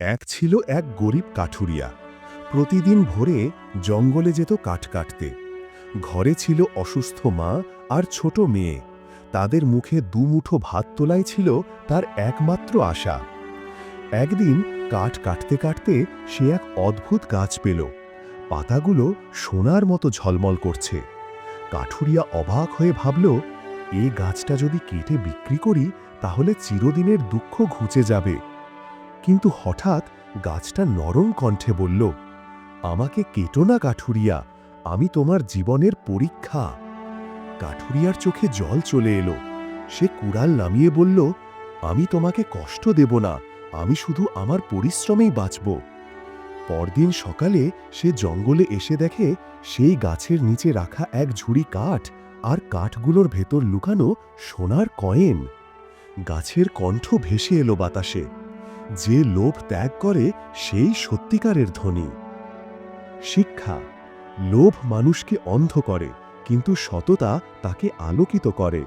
এক ছিল এক গরিব কাঠুরিয়া। প্রতিদিন ভোরে জঙ্গলে যেত কাঠ কাটতে। ঘরে ছিল অসুস্থ মা আর ছোট মেয়ে। তাদের মুখে দুমুঠো ভাত তোলাই ছিল তার একমাত্র আশা। একদিন কাঠ কাটতে কাটতে সে এক অদ্ভুত গাছ পেল। পাতাগুলো সোনার মতো ঝলমল করছে। কাঠুরিয়া অবাক হয়ে ভাবল, এই গাছটা যদি কেটে বিক্রি করি তাহলে চিরদিনের দুঃখ ঘুচে যাবে। কিন্তু হঠাৎ গাছটা নরম কণ্ঠে বলল, আমাকে কেটো না কাঠুরিয়া, আমি তোমার জীবনের পরীক্ষা। কাঠুরিয়ার চোখে জল চলে এলো। সে কুড়াল নামিয়ে বলল, আমি তোমাকে কষ্ট দেব না, আমি শুধু আমার পরিশ্রমেই বাঁচব। পরদিন সকালে সে জঙ্গলে এসে দেখে সেই গাছের নিচে রাখা এক ঝুড়ি কাঠ, আর কাঠগুলোর ভেতর লুকানো সোনার কয়েন। গাছের কণ্ঠ ভেসে এলো বাতাসে, যে লোভ ত্যাগ করে সেই সত্যিকারের ধনী। শিক্ষা: লোভ মানুষকে অন্ধ করে, কিন্তু সততা তাকে আলোকিত করে।